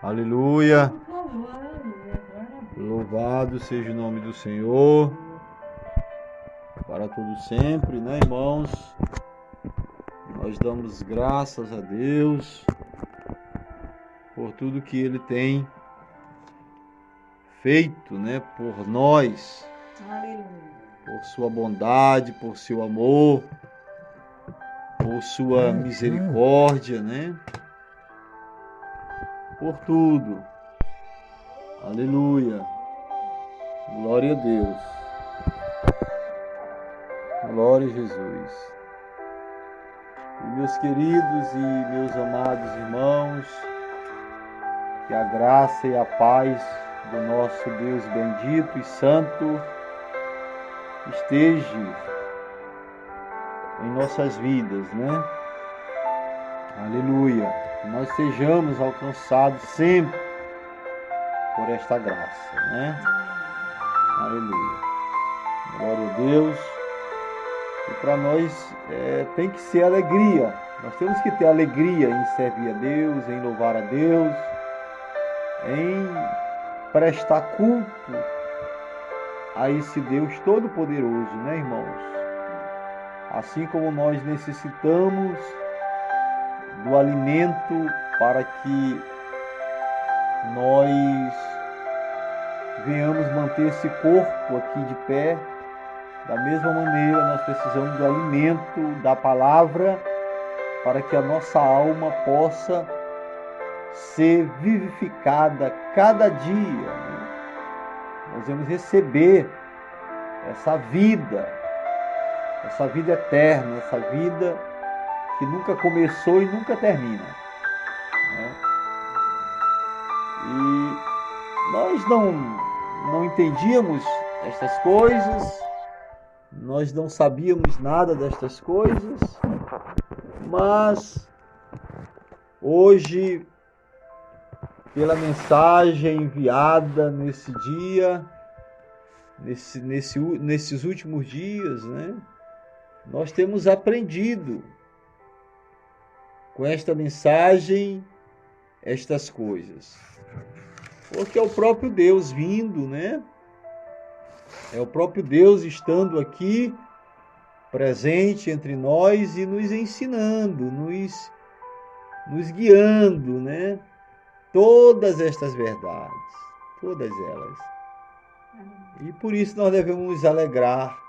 Aleluia. Louvado seja o nome do Senhor. Para todo sempre, né, irmãos? Nós damos graças a Deus por tudo que Ele tem feito, né, por nós. Aleluia. Por sua bondade, por seu amor, por sua misericórdia, né? Por tudo. Aleluia. Glória a Deus. Glória a Jesus. E meus queridos e meus amados irmãos, que a graça e a paz do nosso Deus bendito e santo esteja em nossas vidas, né? Aleluia. Que nós sejamos alcançados sempre por esta graça, né? Aleluia. Glória a Deus. E para nós tem que ser alegria. Nós temos que ter alegria em servir a Deus, em louvar a Deus, em prestar culto a esse Deus Todo-Poderoso, né, irmãos? Assim como nós necessitamos do alimento para que nós venhamos manter esse corpo aqui de pé, da mesma maneira nós precisamos do alimento da palavra para que a nossa alma possa ser vivificada cada dia, né? Nós vamos receber essa vida eterna, essa vida que nunca começou e nunca termina, né? E nós não entendíamos estas coisas, nós não sabíamos nada destas coisas, mas hoje, pela mensagem enviada nesse dia, nesses últimos dias, né, nós temos aprendido com esta mensagem estas coisas. Porque é o próprio Deus vindo, né? É o próprio Deus estando aqui, presente entre nós e nos ensinando, nos guiando, né? Todas estas verdades, todas elas. E por isso nós devemos nos alegrar,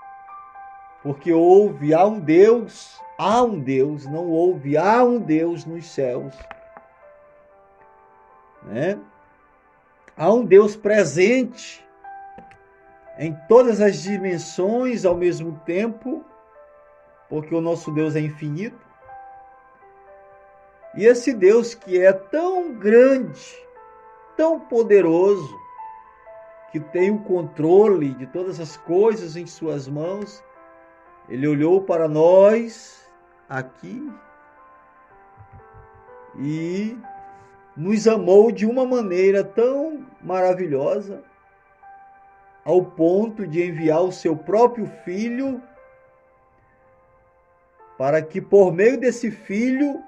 porque há um Deus, não houve, há um Deus nos céus, né? Há um Deus presente em todas as dimensões ao mesmo tempo, porque o nosso Deus é infinito. E esse Deus que é tão grande, tão poderoso, que tem o controle de todas as coisas em suas mãos, Ele olhou para nós aqui e nos amou de uma maneira tão maravilhosa, ao ponto de enviar o seu próprio Filho, para que por meio desse Filho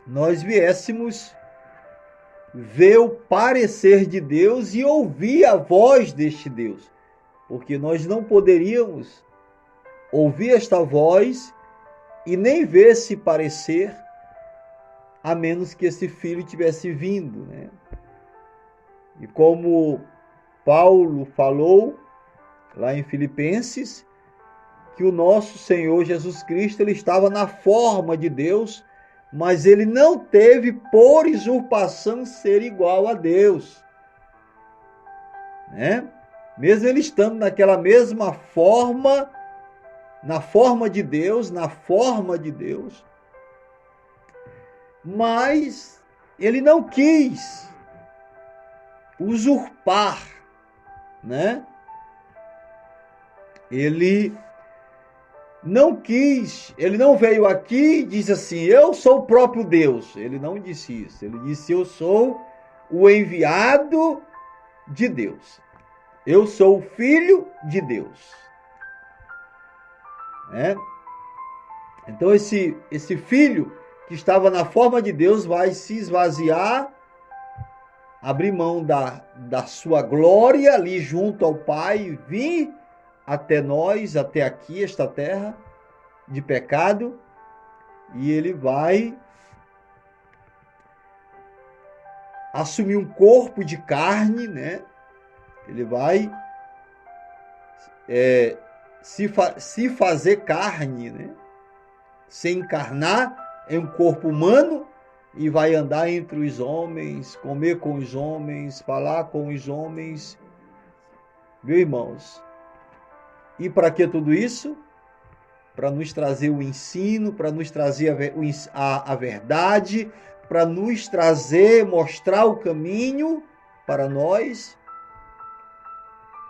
nós viéssemos ver o parecer de Deus e ouvir a voz deste Deus, porque nós não poderíamos ouvir esta voz e nem ver esse parecer, a menos que esse Filho tivesse vindo, né? E como Paulo falou lá em Filipenses, que o nosso Senhor Jesus Cristo ele estava na forma de Deus, mas ele não teve por usurpação ser igual a Deus, né? Mesmo ele estando naquela mesma forma, na forma de Deus, mas ele não quis usurpar, né? Ele não veio aqui e disse assim, eu sou o próprio Deus. Ele não disse isso. Ele disse, eu sou o enviado de Deus. Eu sou o Filho de Deus. Né? Então esse Filho que estava na forma de Deus vai se esvaziar abrir mão da sua glória ali junto ao Pai, vir até nós, até aqui, esta terra de pecado, e ele vai assumir um corpo de carne, né? Ele vai se fazer carne, né? Se encarnar em um corpo humano e vai andar entre os homens, comer com os homens, falar com os homens. Meus irmãos, e para que tudo isso? Para nos trazer o ensino, para nos trazer a verdade, para nos trazer, mostrar o caminho para nós.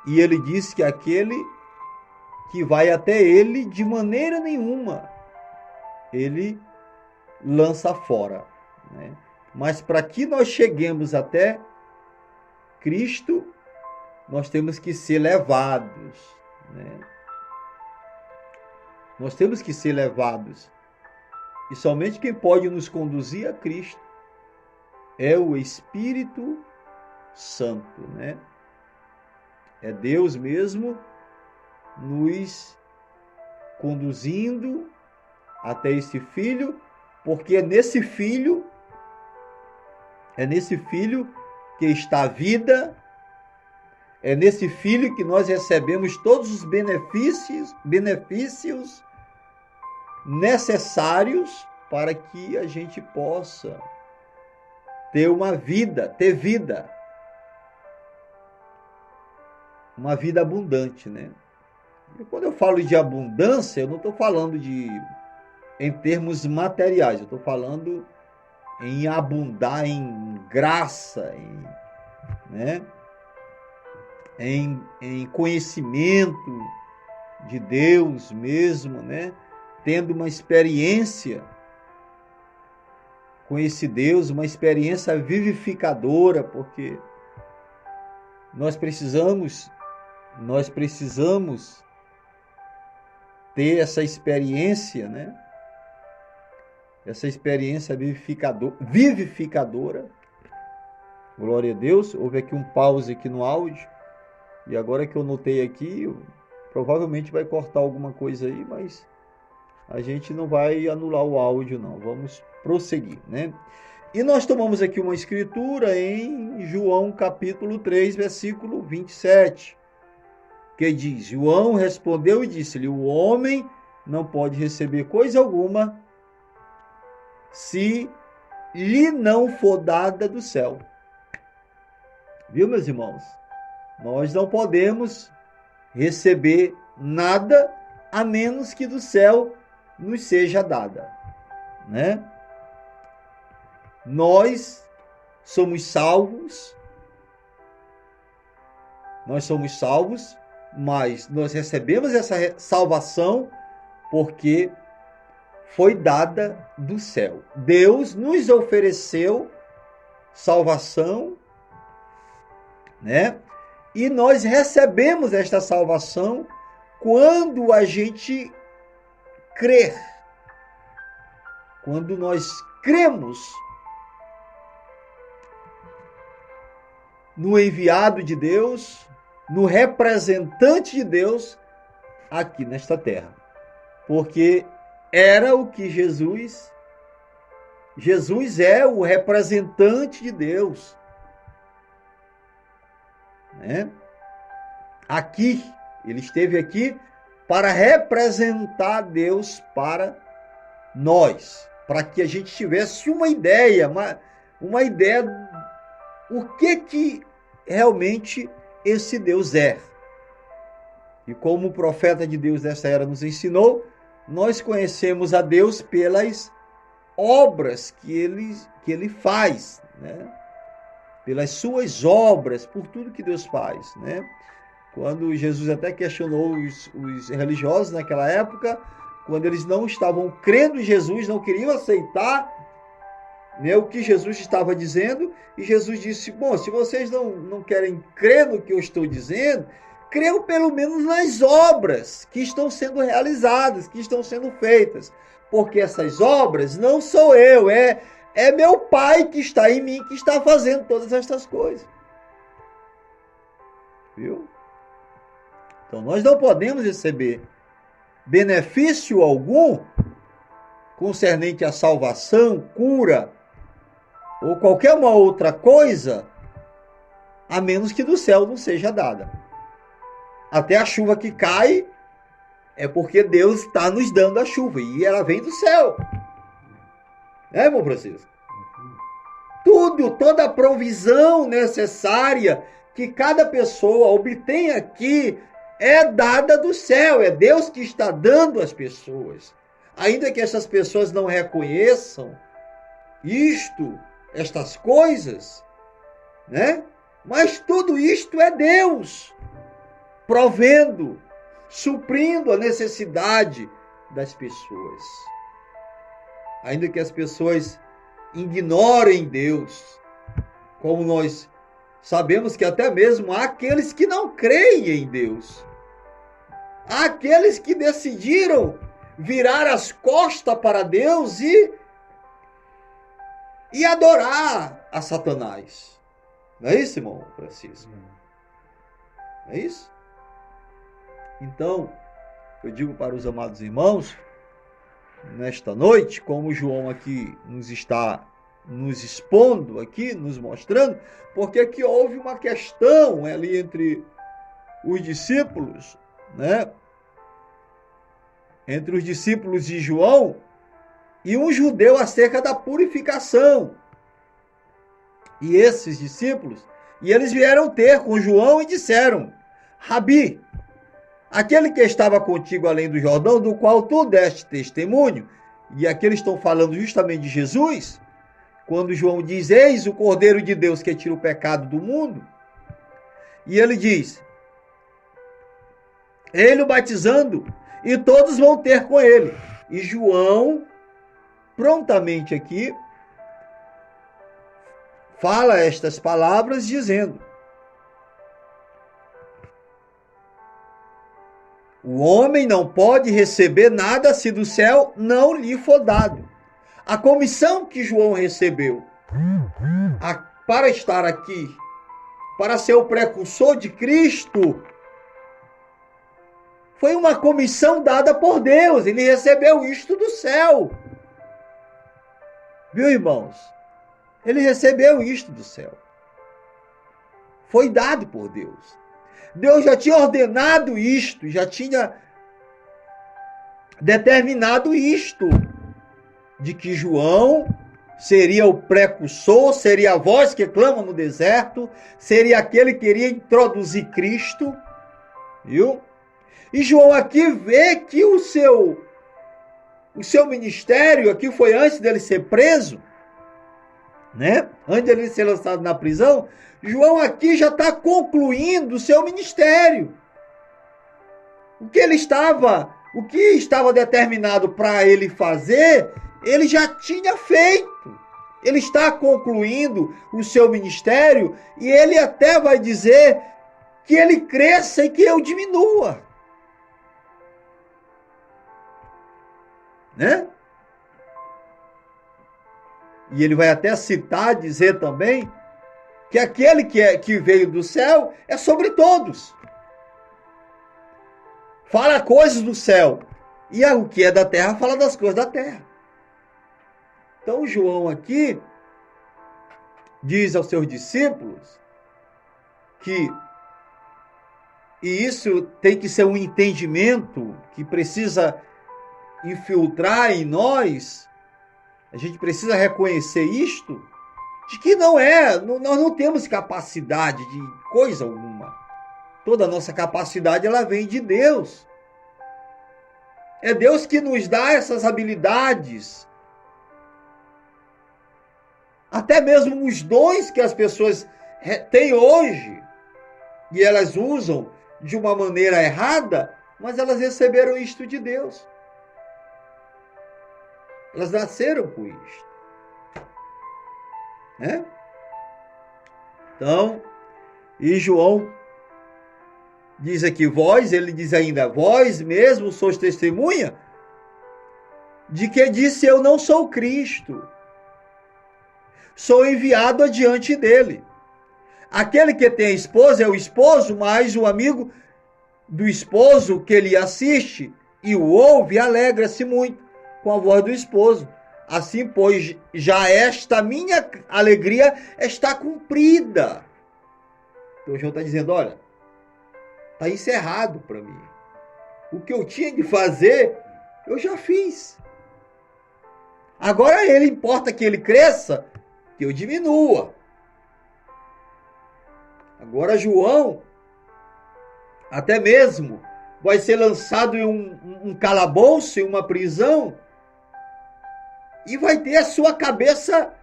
E ele diz que aquele que vai até ele, de maneira nenhuma, ele lança fora, né? Mas para que nós cheguemos até Cristo, nós temos que ser levados, né? Nós temos que ser levados. E somente quem pode nos conduzir a Cristo é o Espírito Santo, né? É Deus mesmo nos conduzindo até esse Filho, porque é nesse Filho que está a vida, é nesse Filho que nós recebemos todos os benefícios necessários para que a gente possa ter uma vida, uma vida abundante, né? E quando eu falo de abundância, eu não estou falando em termos materiais, eu estou falando em abundar em graça, né? Em conhecimento de Deus mesmo, né? Tendo uma experiência com esse Deus, uma experiência vivificadora, porque nós precisamos ter essa experiência, né? Essa experiência vivificadora. Glória a Deus. Houve aqui um pause aqui no áudio. E agora que eu notei aqui, provavelmente vai cortar alguma coisa aí, mas a gente não vai anular o áudio, não. Vamos prosseguir, né? E nós tomamos aqui uma escritura em João capítulo 3, versículo 27. Que diz: João respondeu e disse-lhe: o homem não pode receber coisa alguma se lhe não for dada do céu. Viu, meus irmãos? Nós não podemos receber nada a menos que do céu nos seja dada, né? Nós somos salvos, mas nós recebemos essa salvação porque foi dada do céu. Deus nos ofereceu salvação, né? E nós recebemos esta salvação quando a gente crer. Quando nós cremos no enviado de Deus, no representante de Deus aqui nesta terra. Porque era o que Jesus é o representante de Deus, né? Aqui, ele esteve aqui para representar Deus para nós, para que a gente tivesse uma ideia o que realmente esse Deus é. E como o profeta de Deus dessa era nos ensinou, nós conhecemos a Deus pelas obras que ele faz, né? Pelas suas obras, por tudo que Deus faz, né? Quando Jesus até questionou os religiosos naquela época, quando eles não estavam crendo em Jesus, não queriam aceitar, né, o que Jesus estava dizendo, e Jesus disse: bom, se vocês não querem crer no que eu estou dizendo, creiam pelo menos nas obras que estão sendo realizadas, que estão sendo feitas, porque essas obras não sou eu, é é meu Pai que está em mim, que está fazendo todas estas coisas. Viu? Então nós não podemos receber benefício algum concernente à salvação, cura ou qualquer uma outra coisa, a menos que do céu não seja dada. Até a chuva que cai é porque Deus está nos dando a chuva e ela vem do céu. É, irmão Francisco? Toda a provisão necessária que cada pessoa obtém aqui é dada do céu. É Deus que está dando às pessoas. Ainda que essas pessoas não reconheçam estas coisas, né? Mas tudo isto é Deus provendo, suprindo a necessidade das pessoas. Ainda que as pessoas ignorem Deus, como nós sabemos que até mesmo há aqueles que não creem em Deus. Há aqueles que decidiram virar as costas para Deus e adorar a Satanás. Não é isso, irmão Francisco? Não é isso? Então, eu digo para os amados irmãos, nesta noite, como João aqui nos está nos expondo aqui, nos mostrando, porque aqui houve uma questão ali entre os discípulos, né? Entre os discípulos de João e um judeu acerca da purificação. E esses discípulos, e eles vieram ter com João e disseram: Rabi, aquele que estava contigo além do Jordão, do qual tu deste testemunho, e aqui eles estão falando justamente de Jesus, quando João diz: eis o Cordeiro de Deus que tira o pecado do mundo, e ele diz: ele o batizando, e todos vão ter com ele. E João, prontamente aqui, fala estas palavras dizendo: o homem não pode receber nada se do céu não lhe for dado. A comissão que João recebeu para estar aqui, para ser o precursor de Cristo, foi uma comissão dada por Deus. Ele recebeu isto do céu. Viu, irmãos? Ele recebeu isto do céu. Foi dado por Deus. Deus já tinha ordenado isto, já tinha determinado isto, de que João seria o precursor, seria a voz que clama no deserto, seria aquele que iria introduzir Cristo, viu? E João aqui vê que o seu ministério aqui foi antes dele ser preso, né? Antes dele ser lançado na prisão. João aqui já está concluindo o seu ministério. O que estava determinado para ele fazer, ele já tinha feito. Ele está concluindo o seu ministério e ele até vai dizer que ele cresça e que eu diminua. Né? E ele vai até citar, dizer também, que aquele que veio do céu é sobre todos. Fala coisas do céu. E o que é da terra, fala das coisas da terra. Então João aqui diz aos seus discípulos que, e isso tem que ser um entendimento que precisa infiltrar em nós, a gente precisa reconhecer isto, de que nós não temos capacidade de coisa alguma. Toda a nossa capacidade, ela vem de Deus. É Deus que nos dá essas habilidades. Até mesmo os dons que as pessoas têm hoje, e elas usam de uma maneira errada, mas elas receberam isto de Deus. Elas nasceram com isto. Né? Então, e João diz aqui, ele diz ainda, vós mesmo sois testemunha de que disse eu não sou Cristo. sou enviado adiante dele. Aquele que tem a esposa é o esposo, mas o amigo do esposo que ele assiste e o ouve alegra-se muito com a voz do esposo. Assim, pois, já esta minha alegria está cumprida. Então, João está dizendo, olha, está encerrado para mim. O que eu tinha de fazer, eu já fiz. Agora ele importa que ele cresça, que eu diminua. Agora João, até mesmo, vai ser lançado em um calabouço, em uma prisão, e vai ter a sua cabeça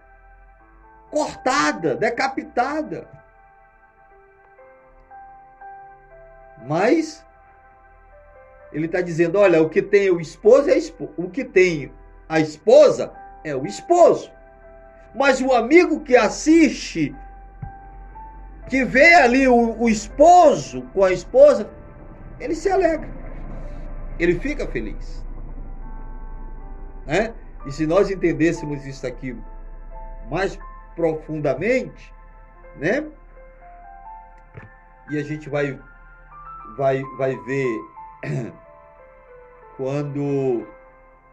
cortada, decapitada. Mas ele está dizendo, olha, o que tem o esposo é o que tem a esposa é o esposo. Mas o amigo que assiste, que vê ali o esposo com a esposa, ele se alegra. Ele fica feliz. Né? E se nós entendêssemos isso aqui mais profundamente, né? E a gente vai ver quando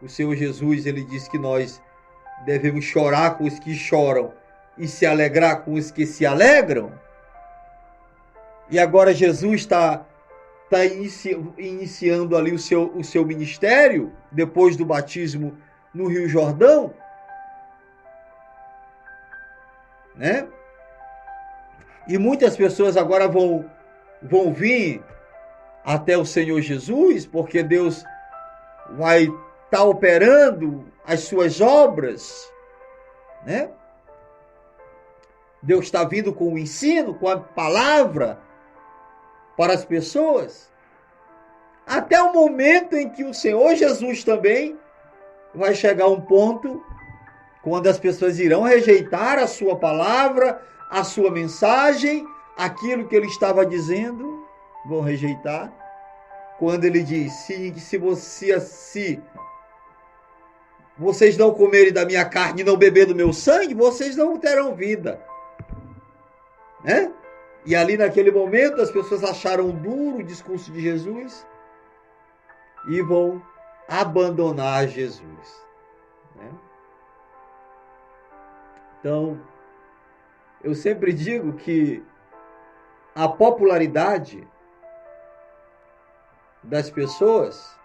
o Senhor Jesus ele diz que nós devemos chorar com os que choram e se alegrar com os que se alegram. E agora Jesus está iniciando ali o seu ministério depois do batismo no Rio Jordão, né? E muitas pessoas agora vão vir até o Senhor Jesus, porque Deus vai estar operando as suas obras, né? Deus está vindo com o ensino, com a palavra para as pessoas, até o momento em que o Senhor Jesus também vai chegar a um ponto quando as pessoas irão rejeitar a sua palavra, a sua mensagem, aquilo que ele estava dizendo, vão rejeitar. Quando ele diz, se vocês não comerem da minha carne e não beberem do meu sangue, vocês não terão vida. Né? E ali naquele momento as pessoas acharam duro o discurso de Jesus e vão abandonar Jesus. Né? Então, eu sempre digo que a popularidade das pessoas,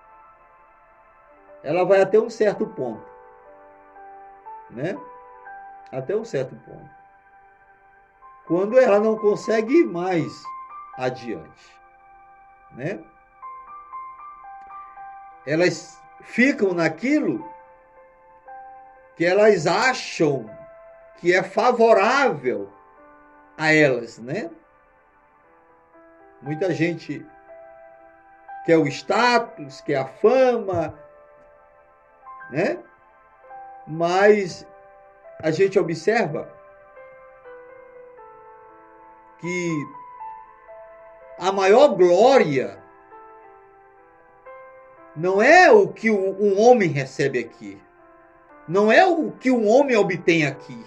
ela vai até um certo ponto, né? Até um certo ponto. Quando ela não consegue ir mais adiante, né? Elas ficam naquilo que elas acham que é favorável a elas, né? Muita gente quer o status, quer a fama, né? Mas a gente observa que a maior glória não é o que um homem recebe aqui. Não é o que um homem obtém aqui.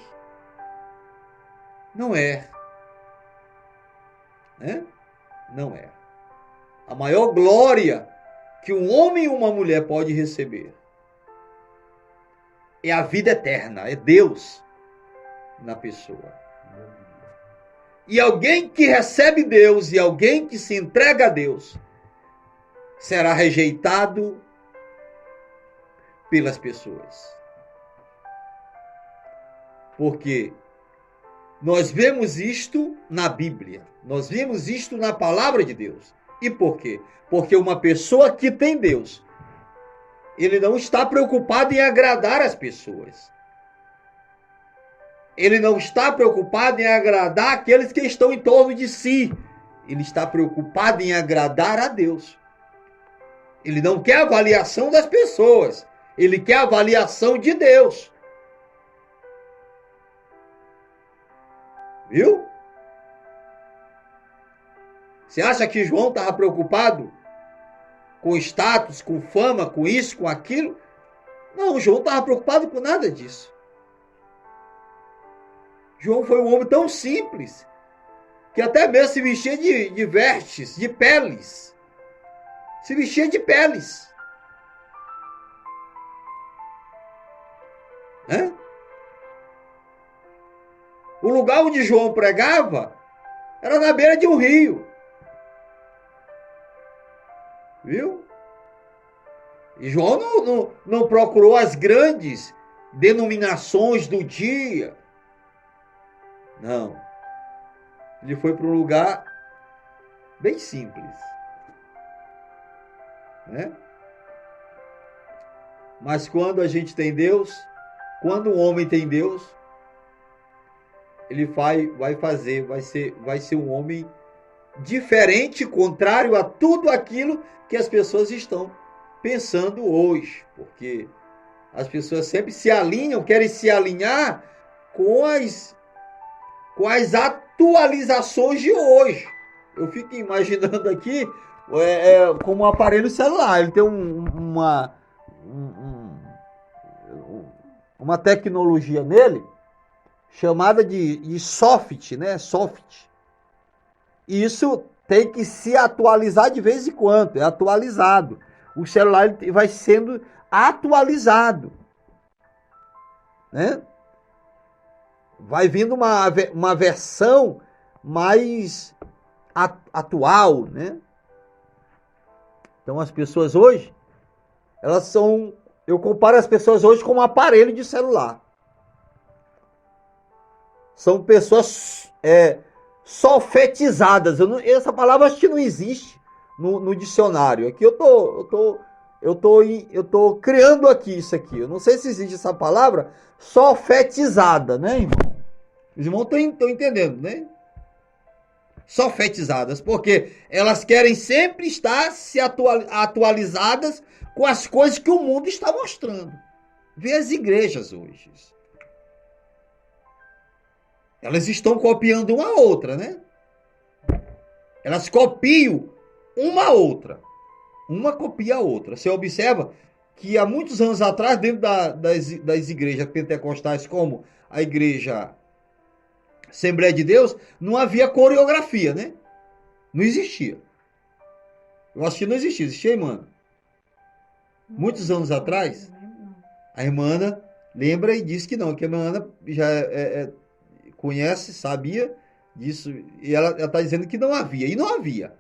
Não é. Né? Não é. A maior glória que um homem e uma mulher pode receber é a vida eterna, é Deus na pessoa. E alguém que recebe Deus e alguém que se entrega a Deus será rejeitado pelas pessoas. Porque nós vemos isto na Bíblia, nós vemos isto na palavra de Deus. E por quê? Porque uma pessoa que tem Deus, ele não está preocupado em agradar as pessoas. Ele não está preocupado em agradar aqueles que estão em torno de si. Ele está preocupado em agradar a Deus. Ele não quer a avaliação das pessoas. Ele quer a avaliação de Deus. Viu? Você acha que João estava preocupado com status, com fama, com isso, com aquilo? Não, João não estava preocupado com nada disso. João foi um homem tão simples, que até mesmo se vestia de vestes, de peles. Se vestia de peles. Né? O lugar onde João pregava era na beira de um rio. Viu? E João não procurou as grandes denominações do dia. Não. Ele foi para um lugar bem simples. Né? Mas quando a gente tem Deus, quando um homem tem Deus, ele vai ser um homem diferente, contrário a tudo aquilo que as pessoas estão pensando hoje, porque as pessoas sempre se alinham, querem se alinhar com as atualizações de hoje. Eu fico imaginando aqui como um aparelho celular, ele tem uma tecnologia nele chamada de soft, né? Soft. Isso tem que se atualizar de vez em quando, é atualizado. O celular vai sendo atualizado, né? Vai vindo uma versão mais atual, né? Então as pessoas hoje, eu comparo as pessoas hoje com um aparelho de celular. São pessoas sofetizadas. Essa palavra acho que não existe no dicionário. Aqui eu tô criando aqui isso aqui. Eu não sei se existe essa palavra, sofetizada, né, irmão? Os irmãos estão entendendo, né? Sofetizadas, porque elas querem sempre estar atualizadas com as coisas que o mundo está mostrando. Vê as igrejas hoje. Elas estão copiando uma a outra, né? Elas copiam uma a outra. Uma copia a outra. Você observa que há muitos anos atrás, dentro das igrejas pentecostais, como a igreja Assembleia de Deus, não havia coreografia, né? Não existia. Eu acho que não existia. Existia, irmã? Muitos anos atrás, a irmã lembra e disse que não, que a irmã já conhece, sabia disso, e ela está dizendo que não havia. E não havia.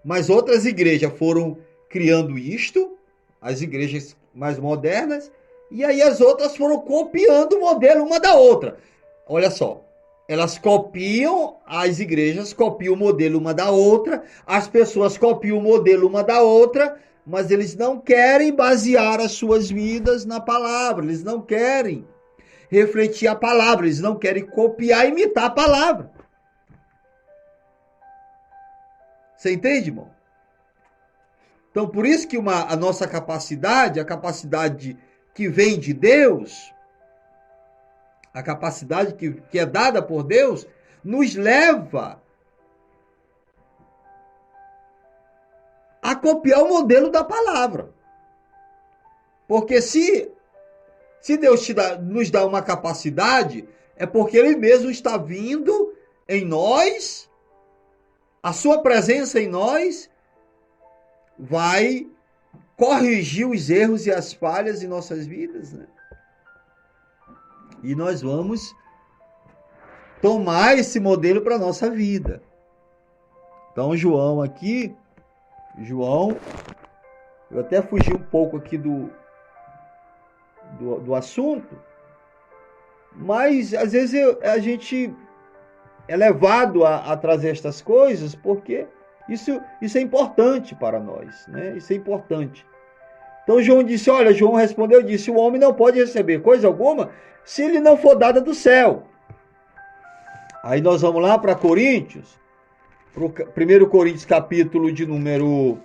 Mas outras igrejas foram criando isto, as igrejas mais modernas, e aí as outras foram copiando o modelo uma da outra. Olha só, elas copiam, as igrejas copiam o modelo uma da outra, as pessoas copiam o modelo uma da outra, mas eles não querem basear as suas vidas na palavra, eles não querem refletir a palavra, eles não querem copiar e imitar a palavra. Você entende, irmão? Então, por isso que a nossa capacidade, a capacidade que vem de Deus, a capacidade que é dada por Deus, nos leva a copiar o modelo da palavra. Porque se Deus nos dá uma capacidade, é porque Ele mesmo está vindo em nós, a sua presença em nós vai corrigir os erros e as falhas em nossas vidas, né? E nós vamos tomar esse modelo para a nossa vida. Então, João, eu até fugi um pouco aqui do assunto, mas às vezes a gente é levado a trazer estas coisas porque isso é importante para nós, né? Isso é importante. Então João respondeu, disse, o homem não pode receber coisa alguma se ele não for dada do céu. Aí nós vamos lá para Coríntios, para o 1 Coríntios capítulo de número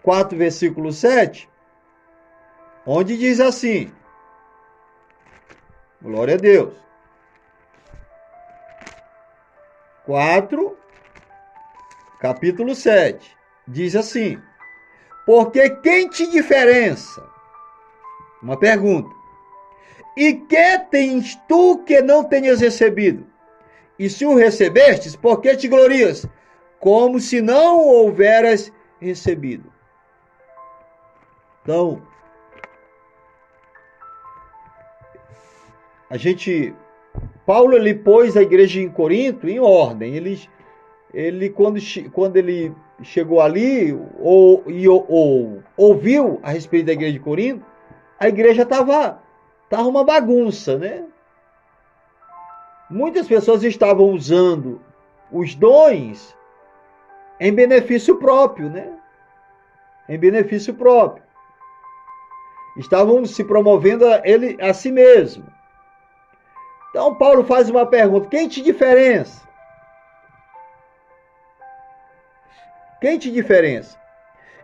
4, versículo 7, onde diz assim, glória a Deus, 4, capítulo 7, diz assim, porque quem te diferença? Uma pergunta. E que tens tu que não tenhas recebido? E se o recebestes, por que te glorias? Como se não o houveras recebido. Então, Paulo ele pôs a igreja em Corinto em ordem. Ele quando ele chegou ali ouviu a respeito da igreja de Corinto, a igreja estava uma bagunça, né? Muitas pessoas estavam usando os dons em benefício próprio, né? Em benefício próprio. Estavam se promovendo a si mesmo. Então Paulo faz uma pergunta: quem te diferencia? Quem te diferencia?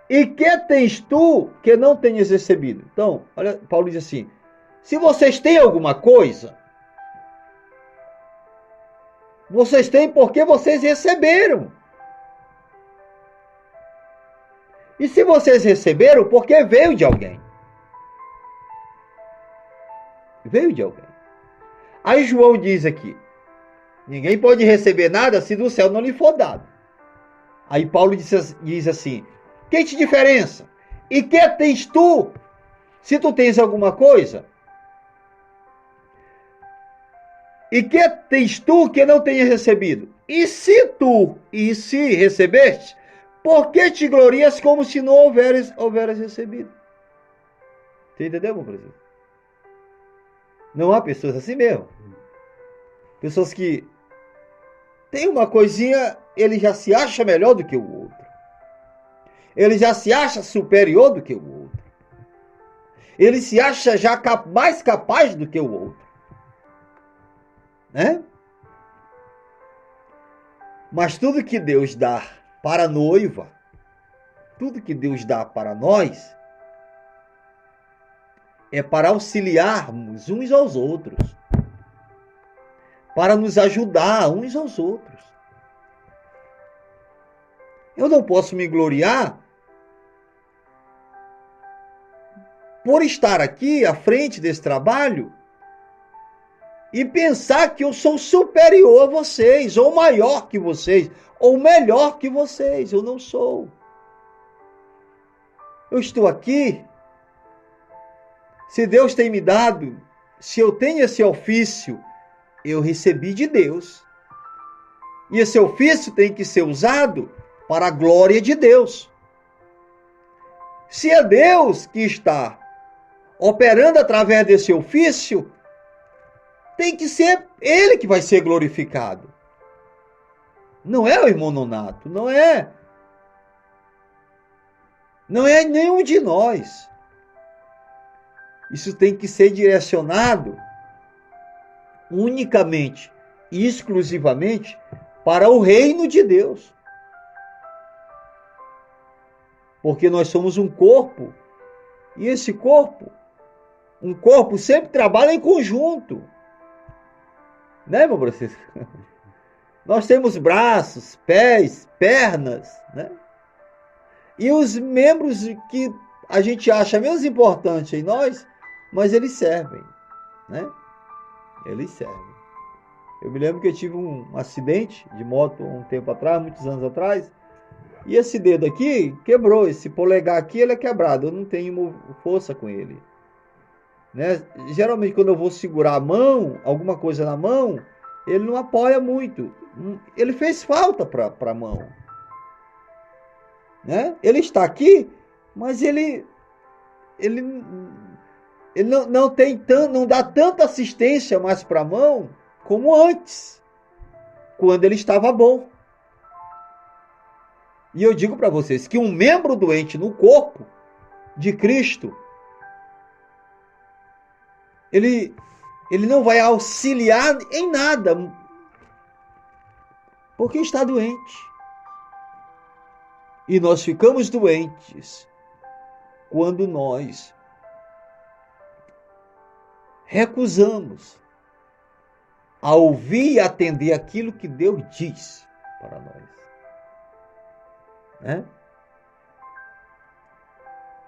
E que tens tu que não tenhas recebido? Então, olha, Paulo diz assim: se vocês têm alguma coisa, vocês têm porque vocês receberam. E se vocês receberam, porque veio de alguém. Veio de alguém. Aí João diz aqui: ninguém pode receber nada se do céu não lhe for dado. Aí Paulo diz assim: quem te diferença? E que tens tu? Se tu tens alguma coisa, e que tens tu que não tenhas recebido? E se recebeste, por que te glorias como se não houveres recebido? Você entendeu, meu professor? Não há pessoas assim mesmo. Pessoas que têm uma coisinha, ele já se acha melhor do que o outro. Ele já se acha superior do que o outro. Ele se acha já mais capaz do que o outro. Né? Mas tudo que Deus dá para a noiva, tudo que Deus dá para nós, é para auxiliarmos uns aos outros, para nos ajudar uns aos outros. Eu não posso me gloriar por estar aqui à frente desse trabalho e pensar que eu sou superior a vocês, ou maior que vocês, ou melhor que vocês. Eu não sou. Eu estou aqui. Se Deus tem me dado, se eu tenho esse ofício, eu recebi de Deus. E esse ofício tem que ser usado para a glória de Deus. Se é Deus que está operando através desse ofício, tem que ser Ele que vai ser glorificado. Não é o irmão Nonato, não é nenhum de nós. Isso tem que ser direcionado unicamente e exclusivamente para o reino de Deus. Porque nós somos um corpo, e esse corpo, um corpo sempre trabalha em conjunto. Né, meu Francisco? Nós temos braços, pés, pernas, né? E os membros que a gente acha menos importante em nós, mas eles servem, né? Eles servem. Eu me lembro que eu tive um acidente de moto um tempo atrás, muitos anos atrás, e esse dedo aqui quebrou, esse polegar aqui ele é quebrado, eu não tenho força com ele. Né? Geralmente quando eu vou segurar a mão, alguma coisa na mão, ele não apoia muito. Ele fez falta para a mão. Né? Ele está aqui, mas ele não dá tanta assistência mais para a mão como antes, quando ele estava bom. E eu digo para vocês que um membro doente no corpo de Cristo, ele não vai auxiliar em nada, porque está doente. E nós ficamos doentes quando nós recusamos a ouvir e atender aquilo que Deus diz para nós. Né?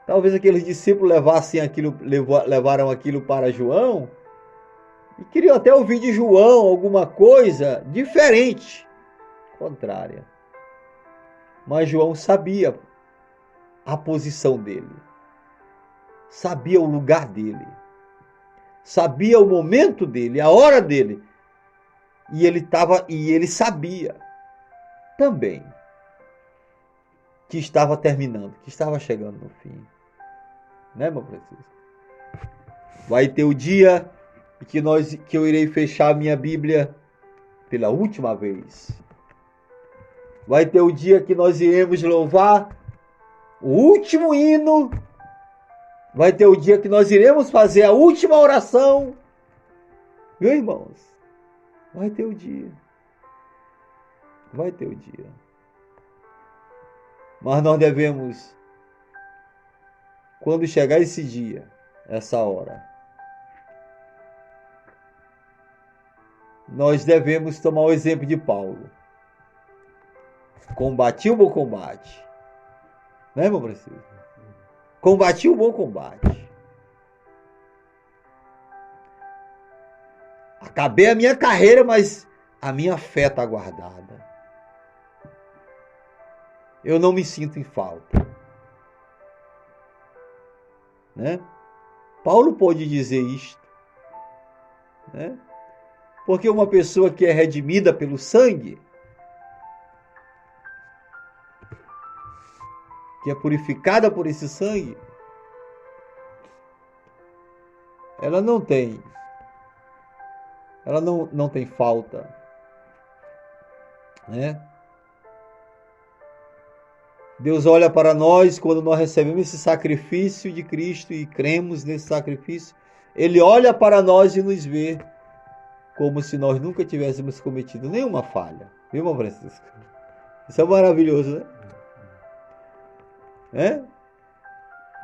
Talvez aqueles discípulos levaram aquilo para João E queriam até ouvir de João alguma coisa diferente, contrária. Mas João sabia a posição dele, sabia o lugar dele, sabia o momento dele, a hora dele. E ele sabia também que estava terminando, que estava chegando no fim. Né, meu Francisco? Vai ter o dia que eu irei fechar a minha Bíblia pela última vez. Vai ter o dia que nós iremos louvar o último hino. Vai ter o dia que nós iremos fazer a última oração. Viu, irmãos? Vai ter o dia. Vai ter o dia. Mas nós devemos, quando chegar esse dia, essa hora, nós devemos tomar o exemplo de Paulo. Combati o bom combate. Né, meu Francisco? Combati o bom combate. Acabei a minha carreira, mas a minha fé está guardada. Eu não me sinto em falta. Né? Paulo pode dizer isto. Né? Porque uma pessoa que é redimida pelo sangue, que é purificada por esse sangue, ela não tem falta, né? Deus olha para nós quando nós recebemos esse sacrifício de Cristo e cremos nesse sacrifício. Ele olha para nós e nos vê como se nós nunca tivéssemos cometido nenhuma falha. Viu, irmão Francisco? Isso é maravilhoso, né?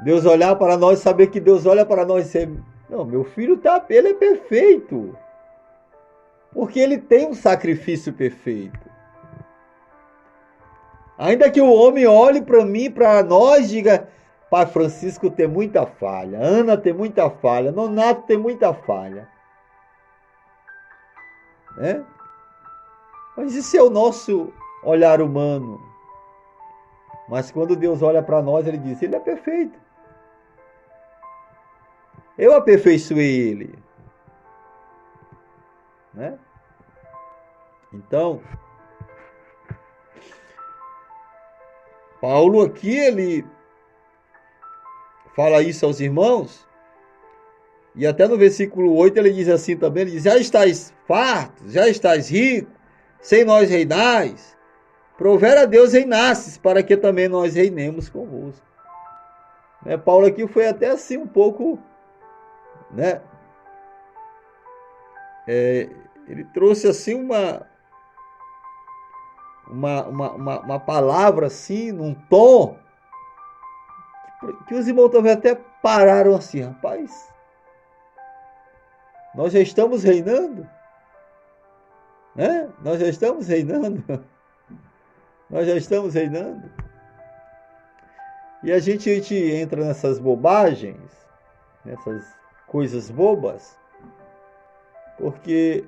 Deus olhar para nós, saber que Deus olha para nós e dizer, não, meu filho ele é perfeito. Porque ele tem um sacrifício perfeito. Ainda que o homem olhe para mim, para nós, e diga, Pai Francisco tem muita falha, Ana tem muita falha, Nonato tem muita falha. Né? Mas isso é o nosso olhar humano. Mas quando Deus olha para nós, ele diz, ele é perfeito. Eu aperfeiçoei ele. Né? Então, Paulo aqui, ele fala isso aos irmãos, e até no versículo 8 ele diz assim também, ele diz, já estáis fartos, já estáis ricos, sem nós reinais, prover a Deus reinastes, para que também nós reinemos convosco. Né? Paulo aqui foi até assim um pouco, né? Ele trouxe assim uma palavra assim, num tom, que os irmãos talvez até pararam assim, rapaz, nós já estamos reinando? Né? Nós já estamos reinando? Nós já estamos reinando? E a gente entra nessas bobagens, nessas coisas bobas, porque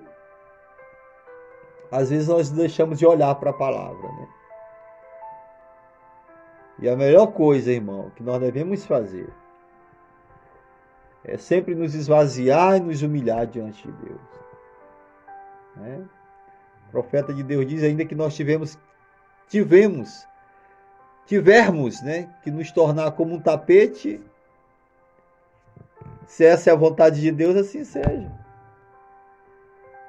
às vezes nós deixamos de olhar para a palavra, né? E a melhor coisa, irmão, que nós devemos fazer é sempre nos esvaziar e nos humilhar diante de Deus. Né? O profeta de Deus diz ainda que nós tivermos, né, que nos tornar como um tapete. Se essa é a vontade de Deus, assim seja.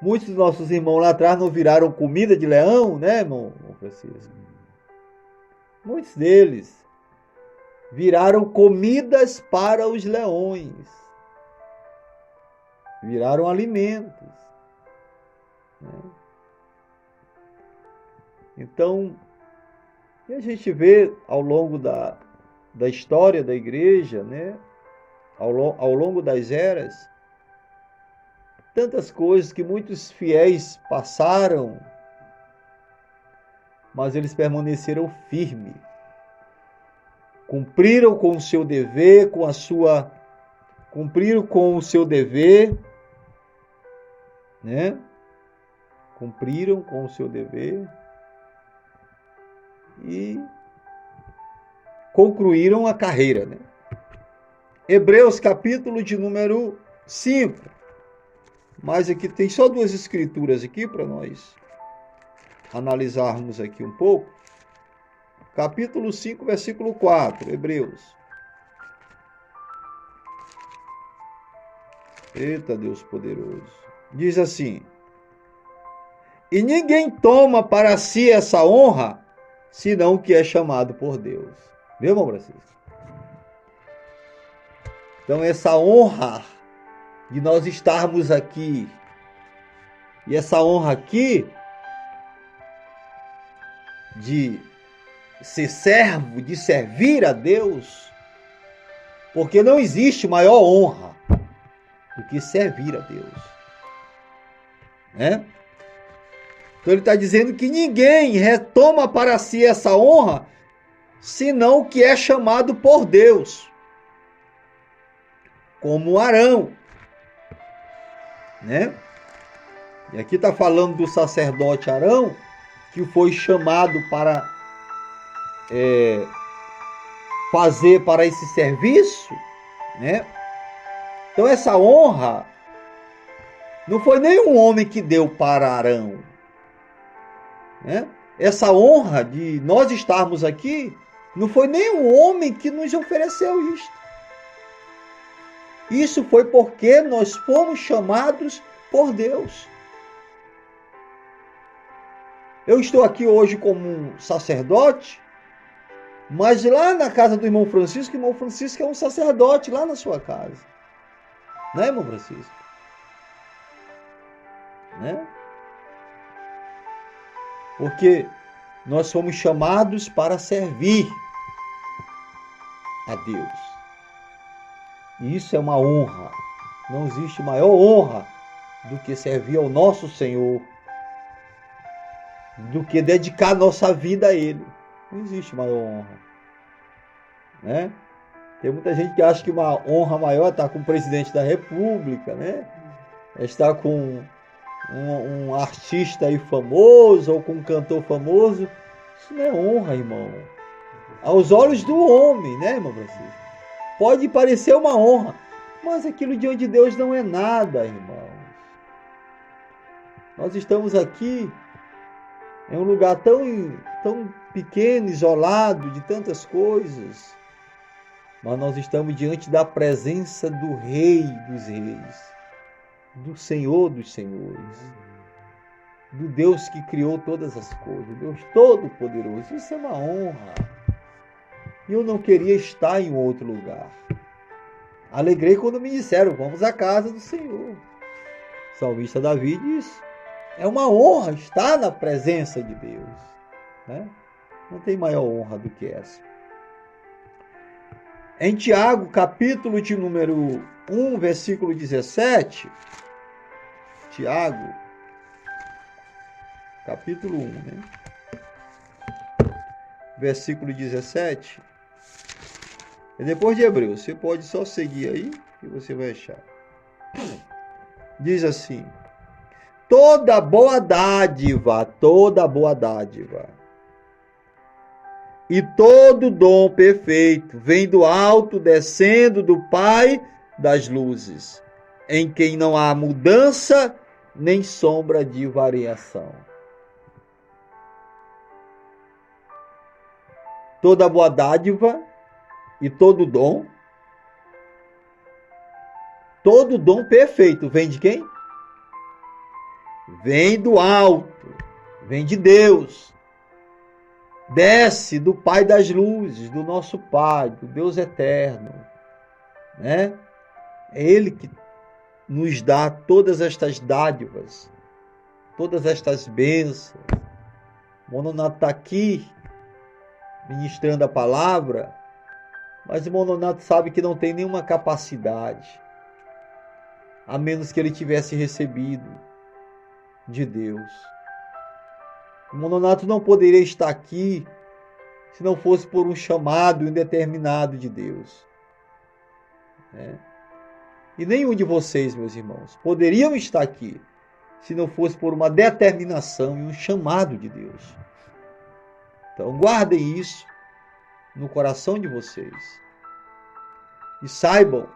Muitos dos nossos irmãos lá atrás não viraram comida de leão, né, irmão Francisco? Muitos deles viraram comidas para os leões. Viraram alimentos. Né? Então, e a gente vê ao longo da história da igreja, né? Ao longo das eras, tantas coisas que muitos fiéis passaram, mas eles permaneceram firmes. Cumpriram com o seu dever, cumpriram com o seu dever né? Cumpriram com o seu dever e concluíram a carreira, né? Hebreus capítulo de número 5. Mas aqui tem só duas escrituras aqui para nós analisarmos aqui um pouco. Capítulo 5, versículo 4, Hebreus. Eita Deus poderoso. Diz assim: e ninguém toma para si essa honra, senão o que é chamado por Deus. Viu, irmão Francisco? Então essa honra de nós estarmos aqui, e essa honra aqui de ser servo, de servir a Deus, porque não existe maior honra do que servir a Deus, né? Então ele está dizendo que ninguém retoma para si essa honra, senão o que é chamado por Deus, como Arão, né? E aqui está falando do sacerdote Arão, que foi chamado para fazer para esse serviço, né? Então essa honra não foi nenhum homem que deu para Arão, né? Essa honra de nós estarmos aqui não foi nenhum homem que nos ofereceu isto. Isso foi porque nós fomos chamados por Deus. Eu estou aqui hoje como um sacerdote, mas lá na casa do irmão Francisco, o irmão Francisco é um sacerdote lá na sua casa. Né, irmão Francisco? Né? Porque nós somos chamados para servir a Deus. E isso é uma honra. Não existe maior honra do que servir ao nosso Senhor, do que dedicar nossa vida a Ele. Não existe maior honra, né? Tem muita gente que acha que uma honra maior é estar com o presidente da República, né? É estar com um artista aí famoso ou com um cantor famoso. Isso não é honra, irmão. Aos olhos do homem, né, irmão Francisco? Pode parecer uma honra, mas aquilo diante de Deus não é nada, irmãos. Nós estamos aqui em um lugar tão pequeno, isolado de tantas coisas, mas nós estamos diante da presença do Rei dos Reis, do Senhor dos Senhores, do Deus que criou todas as coisas, Deus Todo-Poderoso. Isso é uma honra. E eu não queria estar em outro lugar. Alegrei quando me disseram: vamos à casa do Senhor. O salmista Davi diz: é uma honra estar na presença de Deus, né? Não tem maior honra do que essa. Em Tiago, capítulo de número 1, versículo 17, Tiago, capítulo 1, né? Versículo 17, e depois de Hebreus, você pode só seguir aí que você vai achar. Diz assim: toda boa dádiva e todo dom perfeito vem do alto, descendo do Pai das luzes, em quem não há mudança nem sombra de variação. Toda boa dádiva e todo dom perfeito vem de quem? Vem do alto, vem de Deus. Desce do Pai das luzes, do nosso Pai, do Deus eterno, né? É Ele que nos dá todas estas dádivas, todas estas bênçãos. O Mononato está aqui ministrando a palavra, mas o Mononato sabe que não tem nenhuma capacidade, a menos que ele tivesse recebido de Deus. O Mononato não poderia estar aqui se não fosse por um chamado indeterminado de Deus, né? E nenhum de vocês, meus irmãos, poderiam estar aqui se não fosse por uma determinação e um chamado de Deus. Então, guardem isso no coração de vocês. E saibam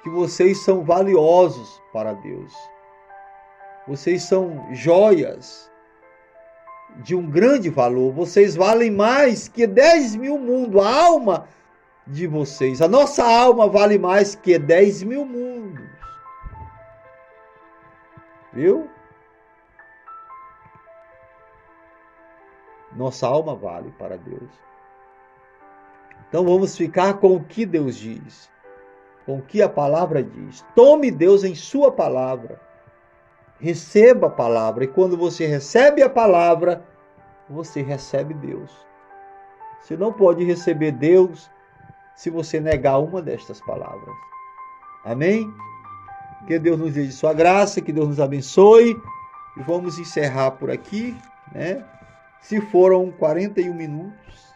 que vocês são valiosos para Deus. Vocês são joias de um grande valor. Vocês valem mais que 10 mil mundos. A alma de vocês, a nossa alma vale mais que 10 mil mundos. Viu? Nossa alma vale para Deus. Então vamos ficar com o que Deus diz, com o que a palavra diz. Tome Deus em sua palavra. Receba a palavra. E quando você recebe a palavra, você recebe Deus. Você não pode receber Deus se você negar uma destas palavras. Amém? Que Deus nos dê de sua graça, que Deus nos abençoe. E vamos encerrar por aqui, né? Se foram 41 minutos,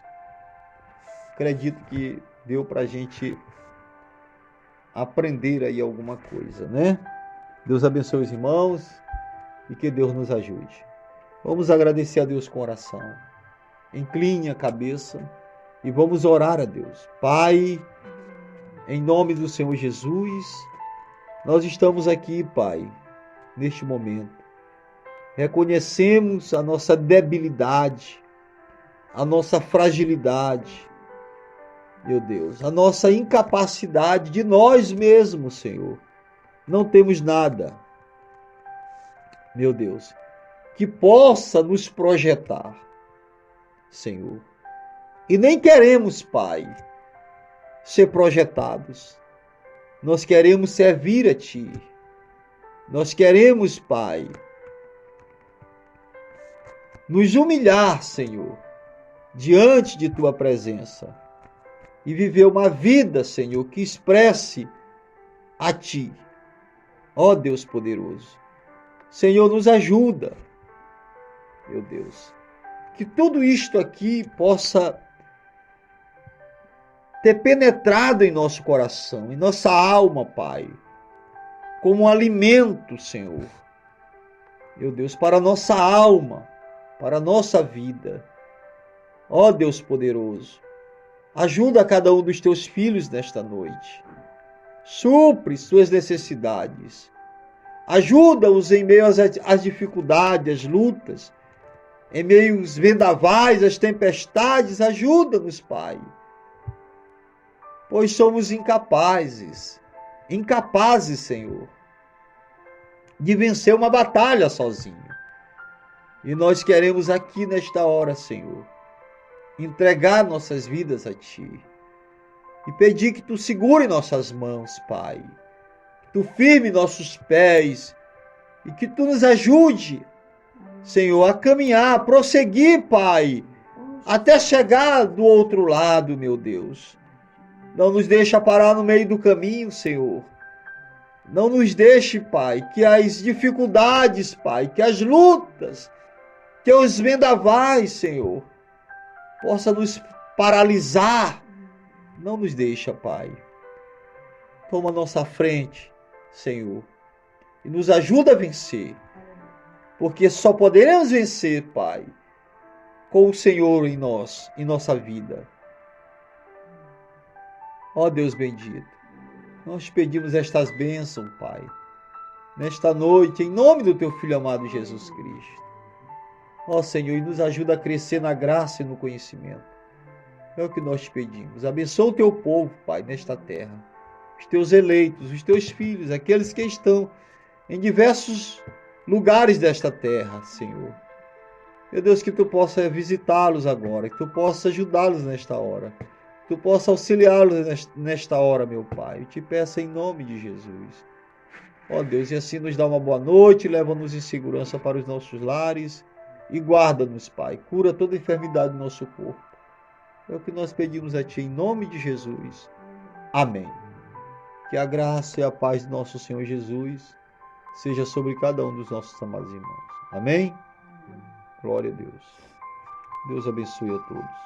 acredito que deu para a gente aprender aí alguma coisa, né? Deus abençoe os irmãos e que Deus nos ajude. Vamos agradecer a Deus com oração. Incline a cabeça e vamos orar a Deus. Pai, em nome do Senhor Jesus, nós estamos aqui, Pai, neste momento. Reconhecemos a nossa debilidade, a nossa fragilidade, meu Deus, a nossa incapacidade de nós mesmos, Senhor. Não temos nada, meu Deus, que possa nos projetar, Senhor. E nem queremos, Pai, ser projetados. Nós queremos servir a Ti. Nós queremos, Pai, nos humilhar, Senhor, diante de Tua presença e viver uma vida, Senhor, que expresse a Ti. Ó Deus poderoso, Senhor, nos ajuda, meu Deus, que tudo isto aqui possa ter penetrado em nosso coração, em nossa alma, Pai, como um alimento, Senhor, meu Deus, para a nossa alma, para a nossa vida. Ó Deus poderoso, ajuda cada um dos teus filhos nesta noite. Supre suas necessidades. Ajuda-os em meio às dificuldades, às lutas, em meio aos vendavais, às tempestades. Ajuda-nos, Pai, pois somos incapazes, Senhor, de vencer uma batalha sozinho. E nós queremos aqui nesta hora, Senhor, entregar nossas vidas a Ti e pedir que Tu segure nossas mãos, Pai, que Tu firme nossos pés e que Tu nos ajude, Senhor, a caminhar, a prosseguir, Pai, até chegar do outro lado, meu Deus. Não nos deixa parar no meio do caminho, Senhor. Não nos deixe, Pai, que as dificuldades, Pai, que as lutas, que os vendavais, Senhor, possa nos paralisar. Não nos deixa, Pai. Toma a nossa frente, Senhor, e nos ajuda a vencer. Porque só poderemos vencer, Pai, com o Senhor em nós, em nossa vida. Ó Deus bendito, nós pedimos estas bênçãos, Pai, nesta noite, em nome do Teu Filho amado Jesus Cristo. Ó Senhor, e nos ajuda a crescer na graça e no conhecimento. É o que nós te pedimos. Abençoa o Teu povo, Pai, nesta terra. Os Teus eleitos, os Teus filhos, aqueles que estão em diversos lugares desta terra, Senhor. Meu Deus, que Tu possa visitá-los agora, que Tu possa ajudá-los nesta hora. Que Tu possa auxiliá-los nesta hora, meu Pai. Eu te peço em nome de Jesus. Ó Deus, e assim nos dá uma boa noite, leva-nos em segurança para os nossos lares e guarda-nos, Pai. Cura toda enfermidade do nosso corpo. É o que nós pedimos a Ti em nome de Jesus. Amém. Que a graça e a paz de nosso Senhor Jesus seja sobre cada um dos nossos amados irmãos. Amém? Glória a Deus. Deus abençoe a todos.